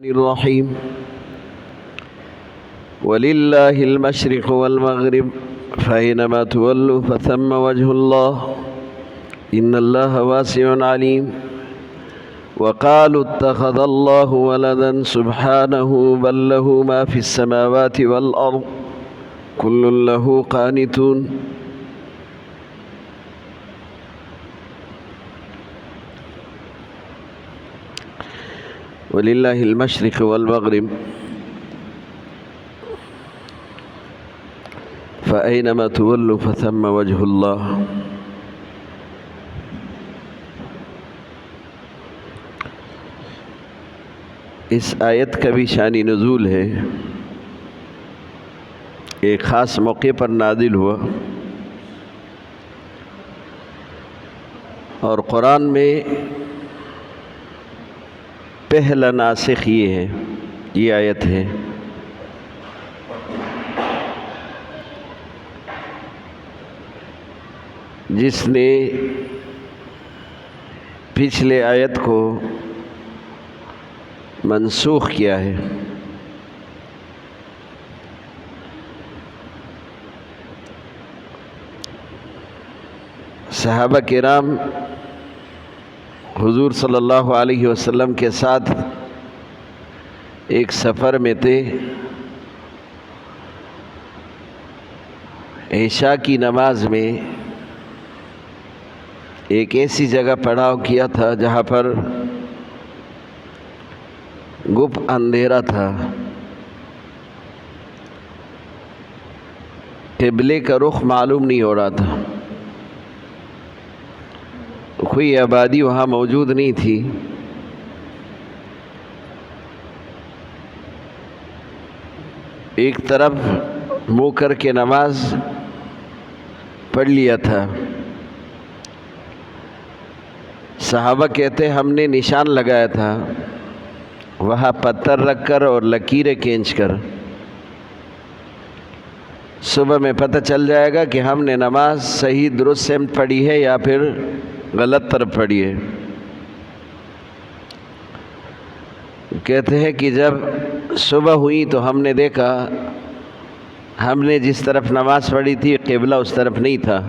الرحيم ولله المشرق والمغرب فأينما تولوا فثم وجه الله إن الله واسع عليم وقالوا اتخذ الله ولدا سبحانه بل له ما في السماوات والأرض كل له قانتون وللہ المشرق والمغرب فأينما تولوا فثم وجه اللہ۔ اس آیت کا بھی شان نزول ہے، ایک خاص موقع پر نازل ہوا، اور قرآن میں پہلا ناسخ یہ ہے، یہ آیت ہے۔ جس نے پچھلے آیت کو منسوخ کیا ہے۔ صحابہ کرام حضور صلی اللہ علیہ وسلم کے ساتھ ایک سفر میں تھے، عشاء کی نماز میں ایک ایسی جگہ پڑاؤ کیا تھا جہاں پر گپ اندھیرا تھا، قبلے کا رخ معلوم نہیں ہو رہا تھا، کوئی آبادی وہاں موجود نہیں تھی۔ ایک طرف منہ کر کے نماز پڑھ لیا تھا۔ صحابہ کہتے ہم نے نشان لگایا تھا، وہاں پتھر رکھ کر اور لکیریں کھینچ کر، صبح میں پتہ چل جائے گا کہ ہم نے نماز صحیح درست سمت پڑھی ہے یا پھر غلط طرف پڑھی ہے۔ کہتے ہیں کہ جب صبح ہوئی تو ہم نے دیکھا ہم نے جس طرف نماز پڑھی تھی قبلہ اس طرف نہیں تھا،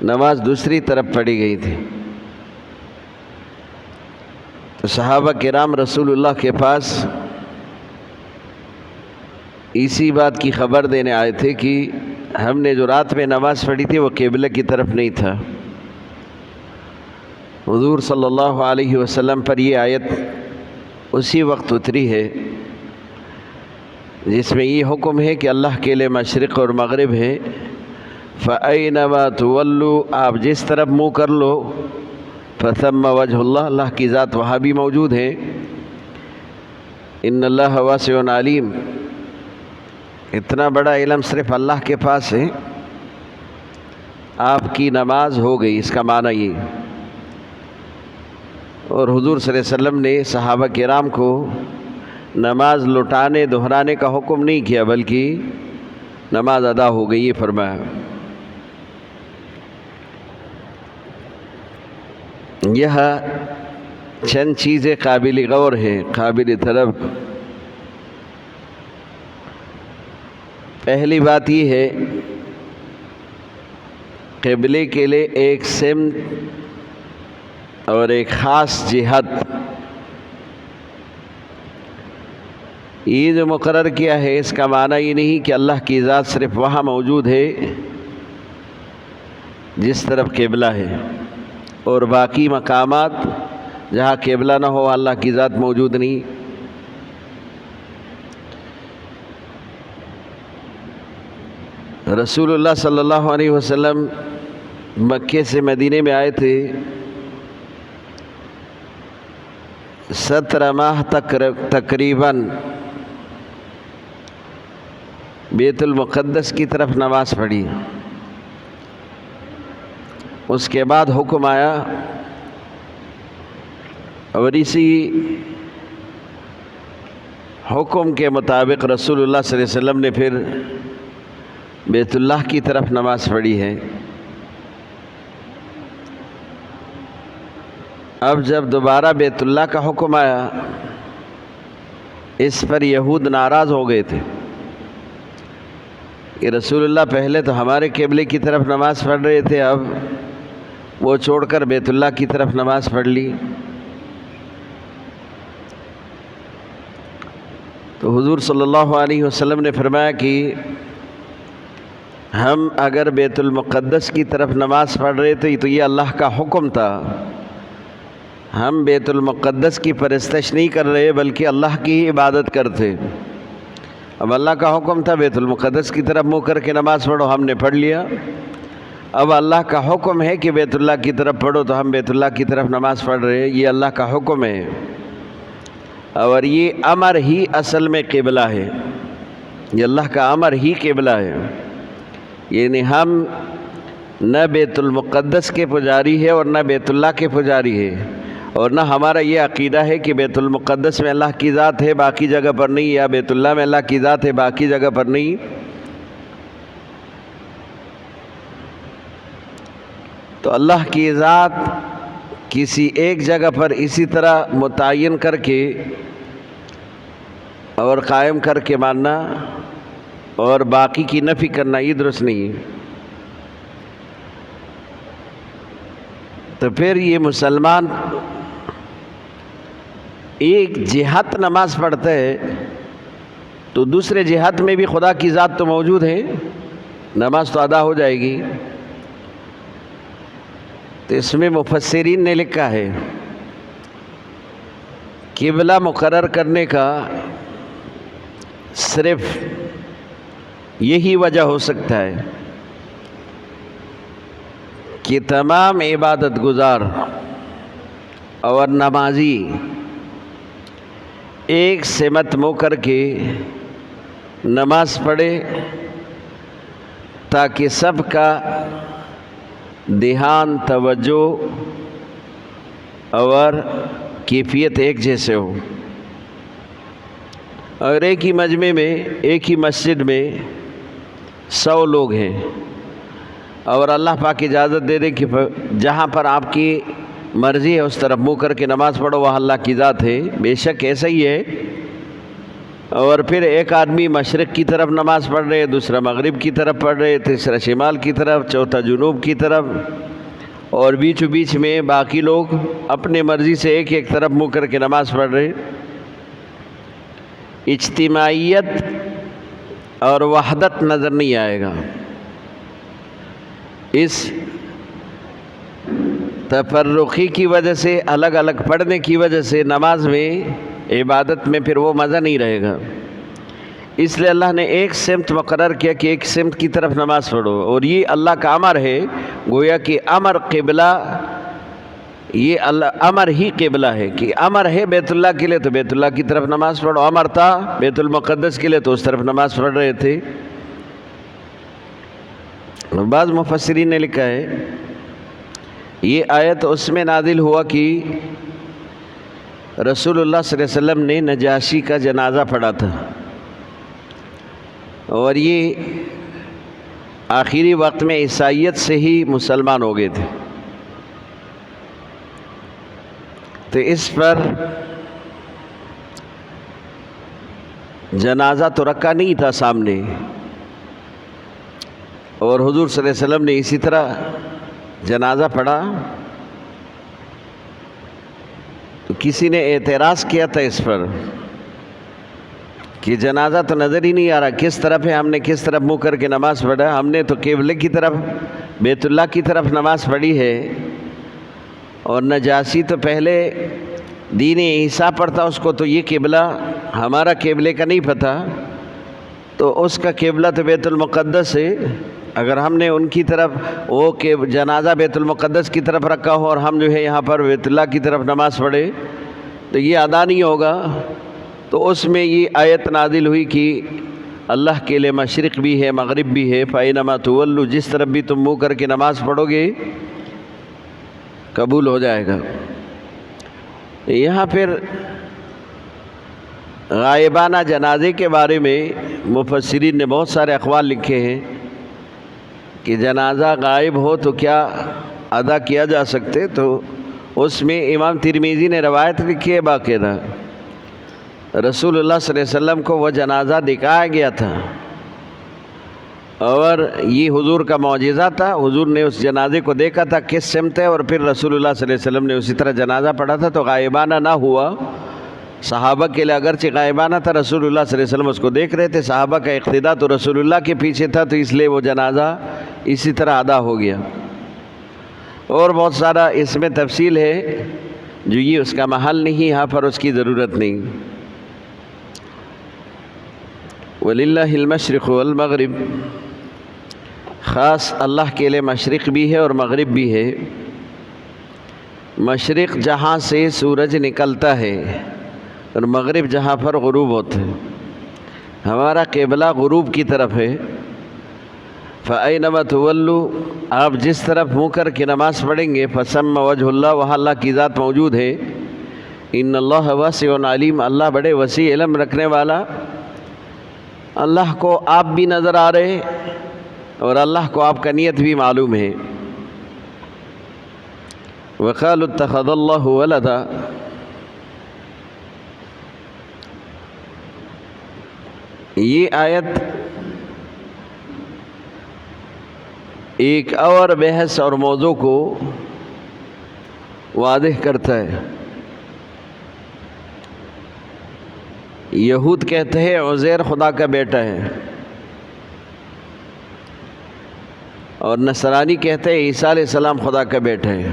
نماز دوسری طرف پڑھی گئی تھی۔ تو صحابہ کرام رسول اللہ کے پاس اسی بات کی خبر دینے آئے تھے کہ ہم نے جو رات میں نماز پڑھی تھی وہ قبلہ کی طرف نہیں تھا۔ حضور صلی اللہ علیہ وسلم پر یہ آیت اسی وقت اتری ہے جس میں یہ حکم ہے کہ اللہ کے لیے مشرق اور مغرب ہے۔ فَأَيْنَمَا تُوَلُّوا، آپ جس طرف منہ کر لو، فَثَمَّ وَجْهُ اللَّهِ، اللہ کی ذات وہاں بھی موجود ہے۔ إِنَّ اللَّهَ وَاسِعٌ عَلِيمٌ، اتنا بڑا علم صرف اللہ کے پاس ہے۔ آپ کی نماز ہو گئی، اس کا معنی یہ۔ اور حضور صلی اللہ علیہ وسلم نے صحابہ کرام کو نماز لوٹانے دہرانے کا حکم نہیں کیا، بلکہ نماز ادا ہو گئی یہ فرمایا۔ یہاں چند چیزیں قابل غور ہیں، قابل طلب۔ پہلی بات یہ ہے، قبلے کے لیے ایک سمت اور ایک خاص جہت، یہ جو مقرر کیا ہے اس کا معنی یہ نہیں کہ اللہ کی ذات صرف وہاں موجود ہے جس طرف قبلہ ہے، اور باقی مقامات جہاں قبلہ نہ ہو اللہ کی ذات موجود نہیں۔ رسول اللہ صلی اللہ علیہ وسلم مکے سے مدینے میں آئے تھے، 17 ماہ تک تقریباً بیت المقدس کی طرف نماز پڑھی۔ اس کے بعد حکم آیا، اور اسی حکم کے مطابق رسول اللہ صلی اللہ علیہ وسلم نے پھر بیت اللہ کی طرف نماز پڑھی ہے۔ اب جب دوبارہ بیت اللہ کا حکم آیا اس پر یہود ناراض ہو گئے تھے کہ رسول اللہ پہلے تو ہمارے قبلے کی طرف نماز پڑھ رہے تھے، اب وہ چھوڑ کر بیت اللہ کی طرف نماز پڑھ لی۔ تو حضور صلی اللہ علیہ وسلم نے فرمایا کہ ہم اگر بیت المقدس کی طرف نماز پڑھ رہے تھے تو یہ اللہ کا حکم تھا، ہم بیت المقدس کی پرستش نہیں کر رہے بلکہ اللہ کی ہی عبادت کرتے۔ اب اللہ کا حکم تھا بیت المقدس کی طرف منہ کر کے نماز پڑھو، ہم نے پڑھ لیا۔ اب اللہ کا حکم ہے کہ بیت اللہ کی طرف پڑھو تو ہم بیت اللہ کی طرف نماز پڑھ رہے ہیں، یہ اللہ کا حکم ہے، اور یہ امر ہی اصل میں قبلہ ہے، یہ اللہ کا امر ہی قبلہ ہے۔ یعنی ہم نہ بیت المقدس کے پجاری ہے اور نہ بیت اللہ کے پجاری ہے، اور نہ ہمارا یہ عقیدہ ہے کہ بیت المقدس میں اللہ کی ذات ہے باقی جگہ پر نہیں، یا بیت اللہ میں اللہ کی ذات ہے باقی جگہ پر نہیں۔ تو اللہ کی ذات کسی ایک جگہ پر اسی طرح متعین کر کے اور قائم کر کے ماننا اور باقی کی نفی کرنا یہ درست نہیں۔ تو پھر یہ مسلمان ایک جہت نماز پڑھتا ہے تو دوسرے جہت میں بھی خدا کی ذات تو موجود ہے، نماز تو ادا ہو جائے گی۔ تو اس میں مفسرین نے لکھا ہے قبلہ مقرر کرنے کا صرف یہی وجہ ہو سکتا ہے کہ تمام عبادت گزار اور نمازی ایک سمت منہ کر کے نماز پڑھے تاکہ سب کا دھیان، توجہ اور کیفیت ایک جیسے ہو۔ اور ایک ہی مجمع میں، ایک ہی مسجد میں 100 لوگ ہیں اور اللہ پاک اجازت دے دے کہ جہاں پر آپ کی مرضی ہے اس طرف منہ کر کے نماز پڑھو، وہاں اللہ کی ذات ہے، بے شک ایسا ہی ہے۔ اور پھر ایک آدمی مشرق کی طرف نماز پڑھ رہے، دوسرا مغرب کی طرف پڑھ رہے، تیسرا شمال کی طرف، چوتھا جنوب کی طرف، اور بیچ بیچ میں باقی لوگ اپنے مرضی سے ایک ایک طرف منہ کر کے نماز پڑھ رہے۔ اجتماعیت اور وحدت نظر نہیں آئے گا۔ اس تفرقی کی وجہ سے، الگ الگ پڑھنے کی وجہ سے نماز میں، عبادت میں پھر وہ مزہ نہیں رہے گا۔ اس لیے اللہ نے ایک سمت مقرر کیا کہ ایک سمت کی طرف نماز پڑھو، اور یہ اللہ کا امر ہے، گویا کہ امر قبلہ، یہ اللہ امر ہی قبلہ ہے کہ امر ہے بیت اللہ کے لیے تو بیت اللہ کی طرف نماز پڑھو، امر تھا بیت المقدس کے لیے تو اس طرف نماز پڑھ رہے تھے۔ بعض مفسرین نے لکھا ہے یہ آیت اس میں نازل ہوا کہ رسول اللہ صلی اللہ علیہ وسلم نے نجاشی کا جنازہ پڑھا تھا، اور یہ آخری وقت میں عیسائیت سے ہی مسلمان ہو گئے تھے، تو اس پر جنازہ تو رکھا نہیں تھا سامنے، اور حضور صلی اللہ علیہ وسلم نے اسی طرح جنازہ پڑھا، تو کسی نے اعتراض کیا تھا اس پر کہ جنازہ تو نظر ہی نہیں آ رہا، کس طرف ہے، ہم نے کس طرف منہ کر کے نماز پڑھا، ہم نے تو قبلے کی طرف بیت اللہ کی طرف نماز پڑھی ہے، اور نجاشی تو پہلے دین عیسیٰ پر تھا، اس کو تو یہ قبلہ ہمارا قبلے کا نہیں پتہ، تو اس کا قبلہ تو بیت المقدس ہے، اگر ہم نے ان کی طرف وہ کہ جنازہ بیت المقدس کی طرف رکھا ہو اور ہم جو ہے یہاں پر بیت اللہ کی طرف نماز پڑھے تو یہ ادا نہیں ہوگا۔ تو اس میں یہ آیت نازل ہوئی کہ اللہ کے لیے مشرق بھی ہے، مغرب بھی ہے، فَإِنَّمَا تُوَلُّوا، جس طرف بھی تم منہ کر کے نماز پڑھو گے قبول ہو جائے گا۔ یہاں پھر غائبانہ جنازے کے بارے میں مفسرین نے بہت سارے اقوال لکھے ہیں کہ جنازہ غائب ہو تو کیا ادا کیا جا سکتے، تو اس میں امام ترمذی نے روایت لکھی ہے باقاعدہ رسول اللہ صلی اللہ علیہ وسلم کو وہ جنازہ دکھایا گیا تھا اور یہ حضور کا معجزہ تھا. حضور نے اس جنازے کو دیکھا تھا کس سمت ہے, اور پھر رسول اللہ صلی اللہ علیہ وسلم نے اسی طرح جنازہ پڑھا تھا. تو غائبانہ نہ ہوا. صحابہ کے لیے اگرچہ غائبانہ تھا, رسول اللہ صلی اللہ علیہ وسلم اس کو دیکھ رہے تھے. صحابہ کا اقتداء تو رسول اللہ کے پیچھے تھا, تو اس لیے وہ جنازہ اسی طرح ادا ہو گیا. اور بہت سارا اس میں تفصیل ہے جو یہ اس کا محل نہیں, یہاں پر اس کی ضرورت نہیں. وَلِلَّهِ الْمَشْرِقُ وَالْمَغْرِبُ, خاص اللہ کے لیے مشرق بھی ہے اور مغرب بھی ہے. مشرق جہاں سے سورج نکلتا ہے اور مغرب جہاں پر غروب ہوتا ہے. ہمارا قبلہ غروب کی طرف ہے. فَأَيْنَمَا تُوَلُّوا, آپ جس طرف منہ کر کے نماز پڑھیں گے, فَثَمَّ وَجْهُ اللَّهِ, وہاں اللہ کی ذات موجود ہے. إِنَّ اللَّهَ وَاسِعٌ عَلِيمٌ, اللہ بڑے وسیع علم رکھنے والا. اللہ کو آپ بھی نظر آ رہے اور اللہ کو آپ کا نیت بھی معلوم ہے. وَقَالُوا اتَّخَذَ اللَّهُ وَلَدًا, یہ آیت ایک اور بحث اور موضوع کو واضح کرتا ہے. یہود کہتے ہیں عزیر خدا کا بیٹا ہے, اور نصرانی کہتے ہیں عیسیٰ علیہ السلام خدا کا بیٹا ہے.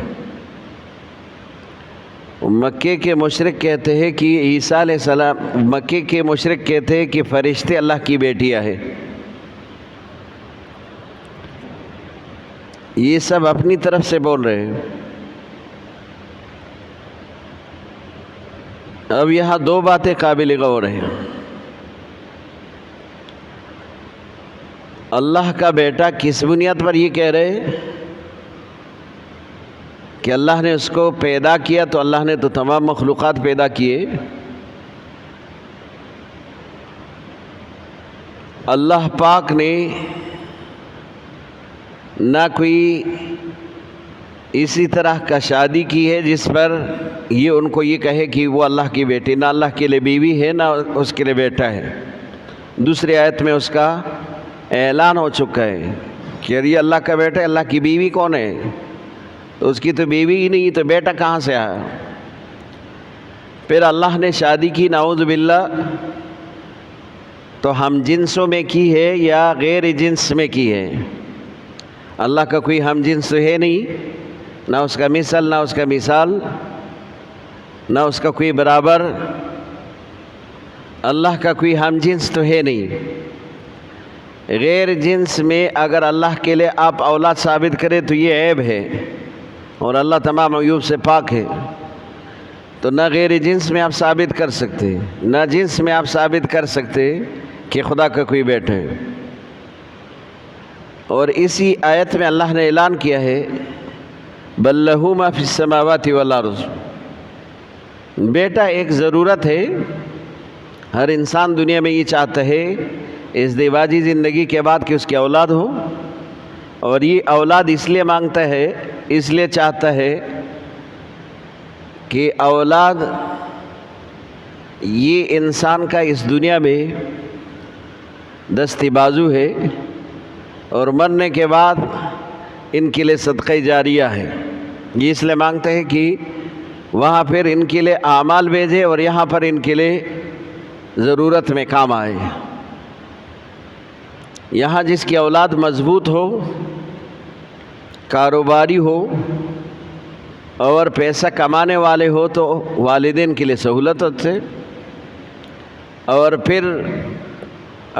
مکے کے مشرک کہتے ہیں کہ عیسیٰ علیہ السلام, مکے کے مشرک کہتے ہیں کہ فرشتے اللہ کی بیٹیاں ہیں. یہ سب اپنی طرف سے بول رہے ہیں. اب یہاں دو باتیں قابل غور ہیں. اللہ کا بیٹا کس بنیاد پر یہ کہہ رہے ہیں کہ اللہ نے اس کو پیدا کیا, تو اللہ نے تو تمام مخلوقات پیدا کیے. اللہ پاک نے نہ کوئی اسی طرح کا شادی کی ہے جس پر یہ ان کو یہ کہے کہ وہ اللہ کی بیٹی, نہ اللہ کے لیے بیوی ہے نہ اس کے لیے بیٹا ہے. دوسری آیت میں اس کا اعلان ہو چکا ہے کہ یہ اللہ کا بیٹا ہے, اللہ کی بیوی کون ہے؟ تو اس کی تو بیوی ہی نہیں, تو بیٹا کہاں سے آیا؟ پھر اللہ نے شادی کی نعوذ باللہ, تو ہم جنسوں میں کی ہے یا غیر جنس میں کی ہے؟ اللہ کا کوئی ہم جنس تو ہے نہیں, نہ اس کا مثل نہ اس کا مثال, نہ اس کا کوئی برابر. اللہ کا کوئی ہم جنس تو ہے نہیں. غیر جنس میں اگر اللہ کے لیے آپ اولاد ثابت کرے تو یہ عیب ہے, اور اللہ تمام عیوب سے پاک ہے. تو نہ غیر جنس میں آپ ثابت کر سکتے, نہ جنس میں آپ ثابت کر سکتے کہ خدا کا کوئی بیٹا ہے. اور اسی آیت میں اللہ نے اعلان کیا ہے بل لہ ما فی السماوات والارض, بیٹا ایک ضرورت ہے. ہر انسان دنیا میں یہ چاہتا ہے ازدواجی زندگی کے بعد کہ اس کی اولاد ہو, اور یہ اولاد اس لیے مانگتا ہے, اس لیے چاہتا ہے کہ اولاد یہ انسان کا اس دنیا میں دستی بازو ہے, اور مرنے کے بعد ان کے لیے صدقہ جاریہ ہے. یہ اس لیے مانگتے ہیں کہ وہاں پھر ان کے لیے اعمال بھیجے اور یہاں پر ان کے لیے ضرورت میں کام آئے. یہاں جس کی اولاد مضبوط ہو, کاروباری ہو اور پیسہ کمانے والے ہو تو والدین کے لیے سہولت ہوتے. اور پھر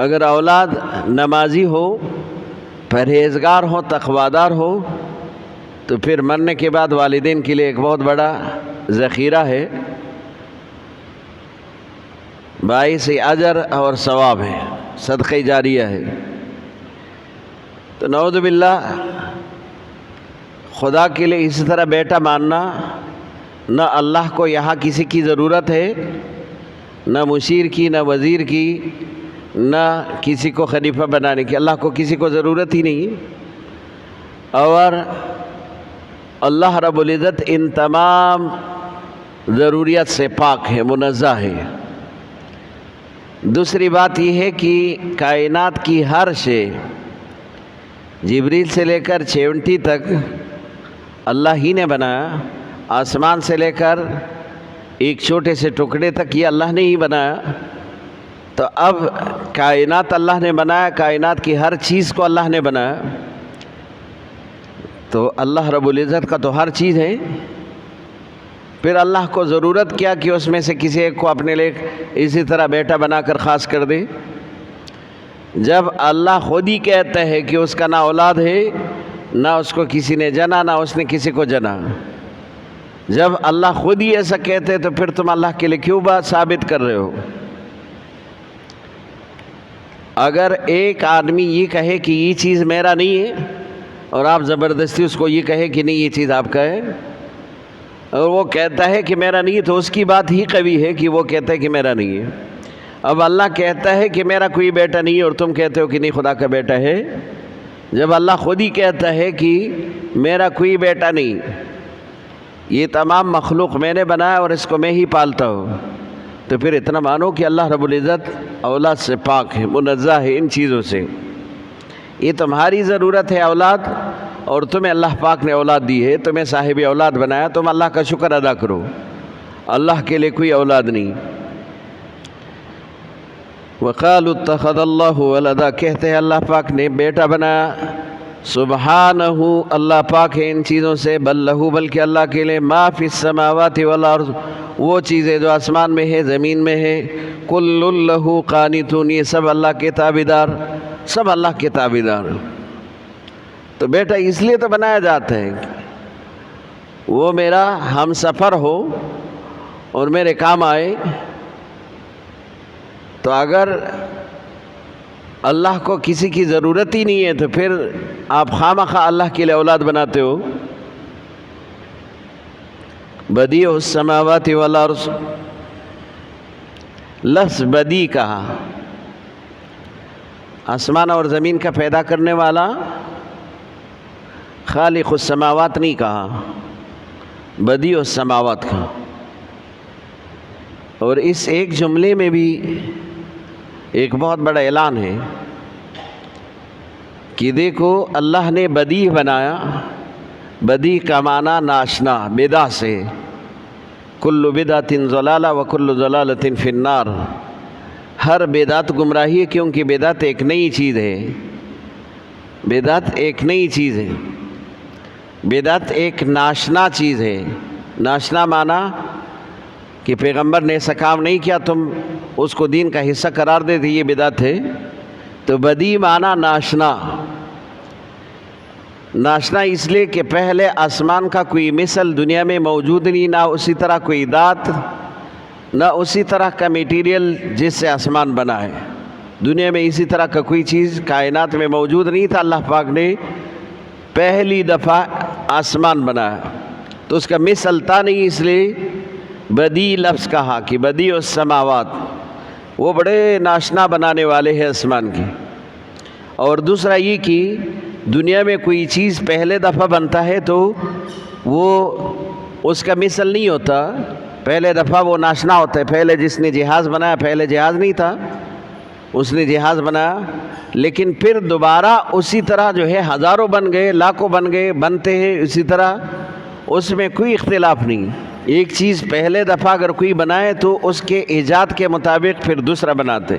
اگر اولاد نمازی ہو, پرہیزگار ہو, تقویدار ہو, تو پھر مرنے کے بعد والدین کے لیے ایک بہت بڑا ذخیرہ ہے, باعث اجر اور ثواب ہے, صدقہ جاریہ ہے. تو نعوذ باللہ خدا کے لیے اسی طرح بیٹا ماننا, نہ اللہ کو یہاں کسی کی ضرورت ہے, نہ مشیر کی, نہ وزیر کی, نہ کسی کو خلیفہ بنانے کی. اللہ کو کسی کو ضرورت ہی نہیں, اور اللہ رب العزت ان تمام ضروریات سے پاک ہے, منزہ ہے. دوسری بات یہ ہے کہ کائنات کی ہر شے جبریل سے لے کر چیونٹی تک اللہ ہی نے بنایا. آسمان سے لے کر ایک چھوٹے سے ٹکڑے تک یہ اللہ نے ہی بنایا. تو اب کائنات اللہ نے بنایا, کائنات کی ہر چیز کو اللہ نے بنایا. تو اللہ رب العزت کا تو ہر چیز ہے. پھر اللہ کو ضرورت کیا کہ اس میں سے کسی ایک کو اپنے لیے اسی طرح بیٹا بنا کر خاص کر دے, جب اللہ خود ہی کہتا ہے کہ اس کا نہ اولاد ہے, نہ اس کو کسی نے جنا, نہ اس نے کسی کو جنا. جب اللہ خود ہی ایسا کہتے ہیں تو پھر تم اللہ کے لیے کیوں بات ثابت کر رہے ہو؟ اگر ایک آدمی یہ کہے کہ یہ چیز میرا نہیں ہے اور آپ زبردستی اس کو یہ کہے کہ نہیں یہ چیز آپ کا ہے, اور وہ کہتا ہے کہ میرا نہیں ہے, تو اس کی بات ہی قوی ہے کہ وہ کہتا ہے کہ میرا نہیں ہے. اب اللہ کہتا ہے کہ میرا کوئی بیٹا نہیں ہے اور تم کہتے ہو کہ نہیں خدا کا بیٹا ہے. جب اللہ خود ہی کہتا ہے کہ میرا کوئی بیٹا نہیں, یہ تمام مخلوق میں نے بنایا اور اس کو میں ہی پالتا ہوں, تو پھر اتنا مانو کہ اللہ رب العزت اولاد سے پاک ہے, منزہ ہے ان چیزوں سے. یہ تمہاری ضرورت ہے اولاد, اور تمہیں اللہ پاک نے اولاد دی ہے, تمہیں صاحب اولاد بنایا, تم اللہ کا شکر ادا کرو. اللہ کے لیے کوئی اولاد نہیں. وقالوا اتخذ اللہ ولدا, کہتے ہیں اللہ پاک نے بیٹا بنایا. سبحانہ, اللہ پاک ہے ان چیزوں سے. بل لہو, بلکہ اللہ کے لیے ما فی السماوات والارض, وہ چیزیں جو آسمان میں ہے زمین میں ہے. کل لہ قانتون, یہ سب اللہ کے تابعدار, سب اللہ کے تابعدار. تو بیٹا اس لیے تو بنایا جاتا ہے وہ میرا ہم سفر ہو اور میرے کام آئے. تو اگر اللہ کو کسی کی ضرورت ہی نہیں ہے تو پھر آپ خواہ اللہ کے لیے اولاد بناتے ہو. بدیع السماوات والارض, لفظ بدیع کہا, آسمان اور زمین کا پیدا کرنے والا. خالق السماوات نہیں کہا, بدیع السماوات کہا. اور اس ایک جملے میں بھی ایک بہت بڑا اعلان ہے کہ دیکھو اللہ نے بدیع بنایا. بدیع کا معنی ناشنا, بدع سے. کل بدعۃ ضلالہ وکل ضلالۃ فی النار, ہر بدعت گمراہی ہے, کیونکہ بدعت ایک نئی چیز ہے. بدعت ایک نئی چیز ہے, بدعت ایک ناشنا چیز ہے. ناشنا معنی کہ پیغمبر نے ایسا کام نہیں کیا, تم اس کو دین کا حصہ قرار دیتے, یہ بدعت ہے. تو بدیع معنی ناشنا. ناشنا اس لیے کہ پہلے آسمان کا کوئی مثل دنیا میں موجود نہیں, نہ اسی طرح کوئی ذات, نہ اسی طرح کا میٹیریل جس سے آسمان بنا ہے. دنیا میں اسی طرح کا کوئی چیز کائنات میں موجود نہیں تھا. اللہ پاک نے پہلی دفعہ آسمان بنایا, تو اس کا مثل تھا نہیں, اس لیے بدیع لفظ کہا کہ بدیع السماوات, وہ بڑے ناشنا بنانے والے ہیں آسمان کے. اور دوسرا یہ کہ دنیا میں کوئی چیز پہلے دفعہ بنتا ہے تو وہ اس کا مثل نہیں ہوتا, پہلے دفعہ وہ ناشنا ہوتا ہے. پہلے جس نے جہاز بنایا, پہلے جہاز نہیں تھا, اس نے جہاز بنایا, لیکن پھر دوبارہ اسی طرح جو ہے ہزاروں بن گئے, لاکھوں بن گئے, بنتے ہیں اسی طرح, اس میں کوئی اختلاف نہیں. ایک چیز پہلے دفعہ اگر کوئی بنائے تو اس کے ایجاد کے مطابق پھر دوسرا بناتے.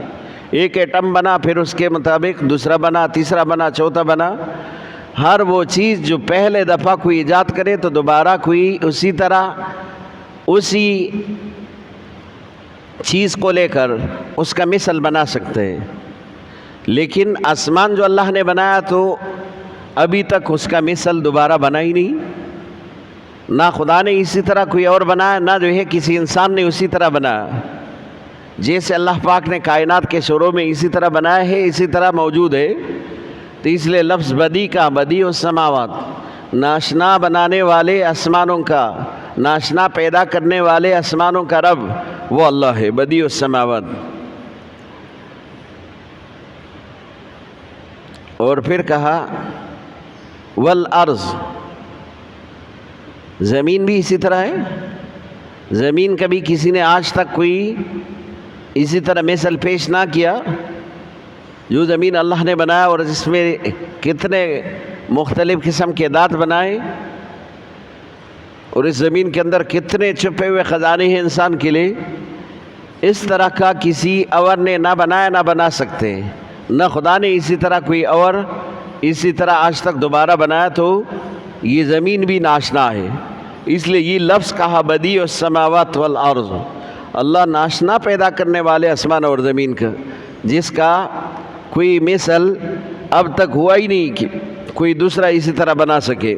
ایک ایٹم بنا, پھر اس کے مطابق دوسرا بنا, تیسرا بنا, چوتھا بنا. ہر وہ چیز جو پہلے دفعہ کوئی ایجاد کرے تو دوبارہ کوئی اسی طرح اسی چیز کو لے کر اس کا مثل بنا سکتے ہیں. لیکن آسمان جو اللہ نے بنایا تو ابھی تک اس کا مثل دوبارہ بنا ہی نہیں. نہ خدا نے اسی طرح کوئی اور بنایا, نہ جو ہے کسی انسان نے اسی طرح بنایا. جیسے اللہ پاک نے کائنات کے شروع میں اسی طرح بنایا ہے, اسی طرح موجود ہے. تو اس لیے لفظ بدیع کا, بدیع السماوات, ناشنا بنانے والے آسمانوں کا, ناشنا پیدا کرنے والے آسمانوں کا رب وہ اللہ ہے, بدیع السماوات. اور پھر کہا والارض, زمین بھی اسی طرح ہے. زمین کبھی کسی نے آج تک کوئی اسی طرح مثل پیش نہ کیا، جو زمین اللہ نے بنایا اور جس میں کتنے مختلف قسم کے دانت بنائے، اور اس زمین کے اندر کتنے چھپے ہوئے خزانے ہیں انسان کے لیے، اس طرح کا کسی اور نے نہ بنایا نہ بنا سکتے، نہ خدا نے اسی طرح کوئی اور اسی طرح آج تک دوبارہ بنایا، تو یہ زمین بھی ناشنا ہے۔ اس لیے یہ لفظ کہا بدیع السماوات والارض، اللہ ناشنا پیدا کرنے والے آسمان اور زمین کا، جس کا کوئی مثل اب تک ہوا ہی نہیں کہ کوئی دوسرا اسی طرح بنا سکے۔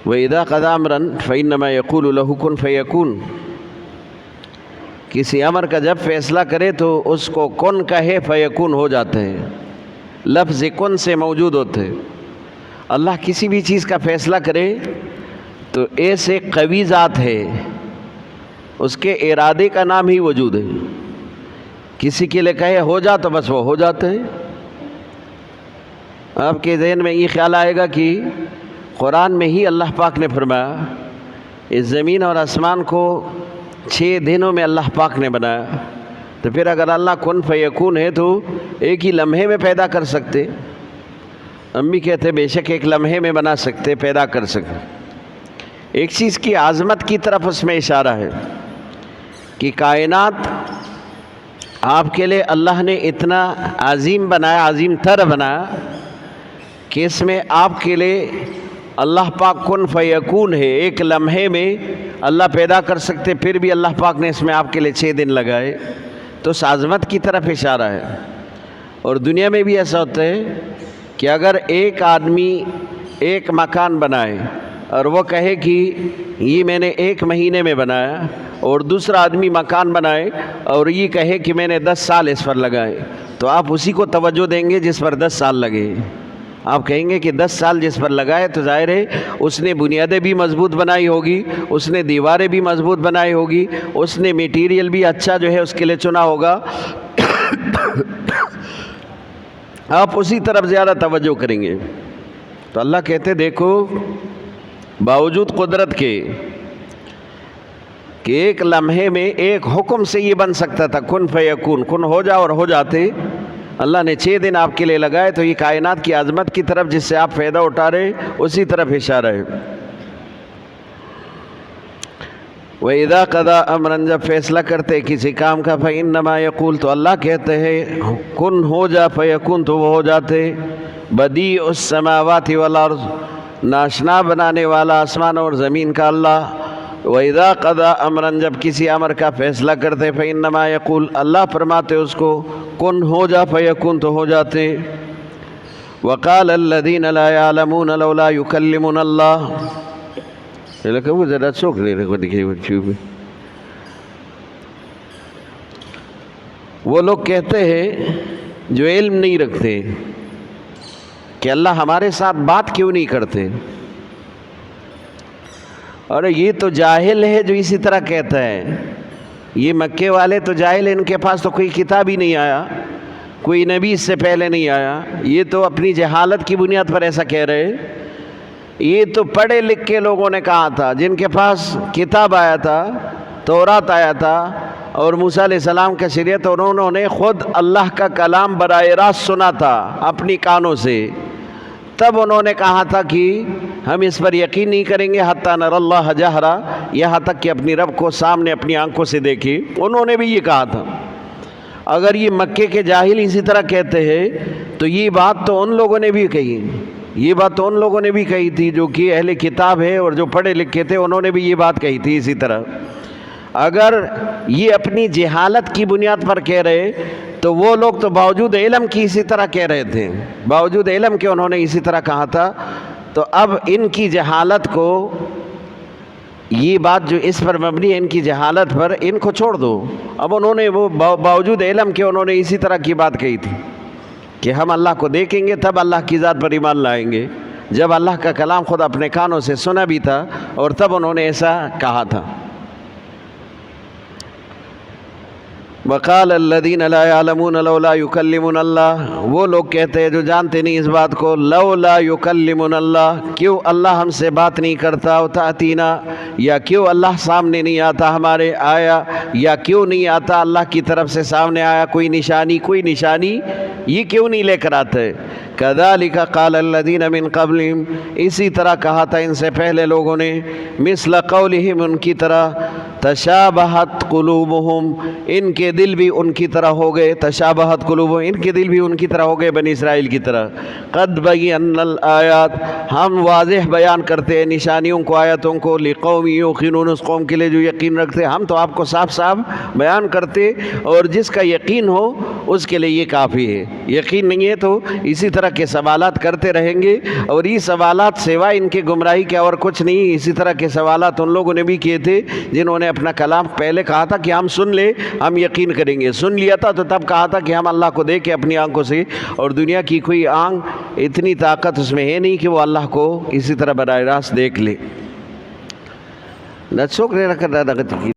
وَإِذَا قَضَىٰ أَمْرًا فَإِنَّمَا يَقُولُ لَهُ كُن فَيَكُونُ، کسی امر کا جب فیصلہ کرے تو اس کو کن کہے فیکون ہو جاتا ہے، لفظ کن سے موجود ہوتے ہیں۔ اللہ کسی بھی چیز کا فیصلہ کرے تو ایسے قوی ذات ہے، اس کے ارادے کا نام ہی وجود ہے، کسی کے لیے کہے ہو جا تو بس وہ ہو جاتا ہے۔ آپ کے ذہن میں یہ خیال آئے گا کہ قرآن میں ہی اللہ پاک نے فرمایا اس زمین اور آسمان کو 6 دنوں میں اللہ پاک نے بنایا، تو پھر اگر اللہ کن فیکون ہے تو ایک ہی لمحے میں پیدا کر سکتے۔ امی کہتے بے شک ایک لمحے میں بنا سکتے، پیدا کر سکتے۔ ایک چیز کی عظمت کی طرف اس میں اشارہ ہے کہ کائنات آپ کے لیے اللہ نے اتنا عظیم بنایا، عظیم تر بنایا کہ اس میں آپ کے لیے اللہ پاک کن فیکون ہے، ایک لمحے میں اللہ پیدا کر سکتے، پھر بھی اللہ پاک نے اس میں آپ کے لیے 6 دن لگائے، تو اس عظمت کی طرف اشارہ ہے۔ اور دنیا میں بھی ایسا ہوتا ہے کہ اگر ایک آدمی ایک مکان بنائے اور وہ کہے کہ یہ میں نے 1 مہینے میں بنایا، اور دوسرا آدمی مکان بنائے اور یہ کہے کہ میں نے 10 سال اس پر لگائے، تو آپ اسی کو توجہ دیں گے جس پر 10 سال لگے۔ آپ کہیں گے کہ 10 سال جس پر لگائے تو ظاہر ہے اس نے بنیادیں بھی مضبوط بنائی ہوگی، اس نے دیواریں بھی مضبوط بنائی ہوگی، اس نے میٹیریل بھی اچھا جو ہے اس کے لیے چنا ہوگا، آپ اسی طرف زیادہ توجہ کریں گے۔ تو اللہ کہتے دیکھو باوجود قدرت کے کہ ایک لمحے میں ایک حکم سے یہ بن سکتا تھا کن فیکون، کن ہو جا اور ہو جاتے، اللہ نے 6 دن آپ کے لیے لگائے، تو یہ کائنات کی عظمت کی طرف جس سے آپ فائدہ اٹھا رہے اسی طرف اشارہ ہے۔ وَإِذَا قَضَىٰ أَمْرًا، جب فیصلہ کرتے کسی کام کا، فَإِنَّمَا يَقُولُ، تو اللہ کہتے ہیں کن ہو جا فیکون، تو وہ ہو جاتے۔ بدیع السماوات والارض، ناشنا بنانے والا آسمان اور زمین کا اللہ۔ وَإِذَا قَضَىٰ أَمْرًا، جب کسی امر کا فیصلہ کرتے، فَإِنَّمَا يَقُولُ، اللہ فرماتے اس کو کن ہو جا فیکون، تو ہو جاتے۔ وَقَالَ الَّذِينَ لَا يَعْلَمُونَ لَوْلَا يُكَلِّمُنَا اللَّهُ، وہ ذرا چوک لے رہے کو دکھے وہ لوگ کہتے ہیں جو علم نہیں رکھتے کہ اللہ ہمارے ساتھ بات کیوں نہیں کرتے، اور یہ تو جاہل ہے جو اسی طرح کہتا ہے۔ یہ مکے والے تو جاہل ہیں، ان کے پاس تو کوئی کتاب ہی نہیں آیا، کوئی نبی اس سے پہلے نہیں آیا، یہ تو اپنی جہالت کی بنیاد پر ایسا کہہ رہے۔ یہ تو پڑھے لکھ کے لوگوں نے کہا تھا، جن کے پاس کتاب آیا تھا، تورات آیا تھا اور موسیٰ علیہ السلام کا شریعت، اور انہوں نے خود اللہ کا کلام براہ راست سنا تھا اپنی کانوں سے، تب انہوں نے کہا تھا کہ ہم اس پر یقین نہیں کریں گے حتی نر اللہ جہرا، یہاں تک کہ اپنی رب کو سامنے اپنی آنکھوں سے دیکھیں۔ انہوں نے بھی یہ کہا تھا۔ اگر یہ مکے کے جاہل اسی طرح کہتے ہیں تو یہ بات تو ان لوگوں نے بھی کہی، یہ بات تو ان لوگوں نے بھی کہی تھی جو کہ اہل کتاب ہے اور جو پڑھے لکھے تھے، انہوں نے بھی یہ بات کہی تھی اسی طرح۔ اگر یہ اپنی جہالت کی بنیاد پر کہہ رہے تو وہ لوگ تو باوجود علم کی اسی طرح کہہ رہے تھے، باوجود علم کے انہوں نے اسی طرح کہا تھا۔ تو اب ان کی جہالت کو، یہ بات جو اس پر مبنی ہے ان کی جہالت پر، ان کو چھوڑ دو۔ اب انہوں نے وہ باوجود علم کے انہوں نے اسی طرح کی بات کہی تھی کہ ہم اللہ کو دیکھیں گے تب اللہ کی ذات پر ایمان لائیں گے، جب اللہ کا کلام خود اپنے کانوں سے سنا بھی تھا اور تب انہوں نے ایسا کہا تھا۔ وقال الذین لا یعلمون لولا یکلمنا اللہ، وہ لوگ کہتے ہیں جو جانتے نہیں اس بات کو، لولا یکلمنا اللہ، کیوں اللہ ہم سے بات نہیں کرتا، وتأتینا، یا کیوں اللہ سامنے نہیں آتا ہمارے، آیا یا کیوں نہیں آتا اللہ کی طرف سے سامنے آیا کوئی نشانی یہ کیوں نہیں لے کر آتے۔ کذالک قال الذین من قبلہم، اسی طرح کہا تھا ان سے پہلے لوگوں نے، مثل قولہم، ان کی طرح، تشابہت قلوبہم، ان کے دل بھی ان کی طرح ہو گئے، تشابہت قلوبہم، ان کے دل بھی ان کی طرح ہو گئے، بنی اسرائیل کی طرح۔ قد بینا الآیات، ہم واضح بیان کرتے ہیں نشانیوں کو، آیتوں کو، لقوم یوقنون، اس قوم کے لیے جو یقین رکھتے، ہم تو آپ کو صاف صاف بیان کرتے، اور جس کا یقین ہو اس کے لیے یہ کافی ہے، یقین نہیں ہے تو اسی طرح کے سوالات کرتے رہیں گے، اور یہ سوالات سوائے ان کے گمراہی کے اور کچھ نہیں۔ اسی طرح کے سوالات ان لوگوں نے بھی کیے تھے جنہوں نے اپنا کلام پہلے کہا تھا کہ ہم سن لیں، ہم یقین کریں گے، سن لیا تھا تو تب کہا تھا کہ ہم اللہ کو دیکھیں اپنی آنکھوں سے، اور دنیا کی کوئی آنکھ اتنی طاقت اس میں ہے نہیں کہ وہ اللہ کو اسی طرح براہ راست دیکھ لے۔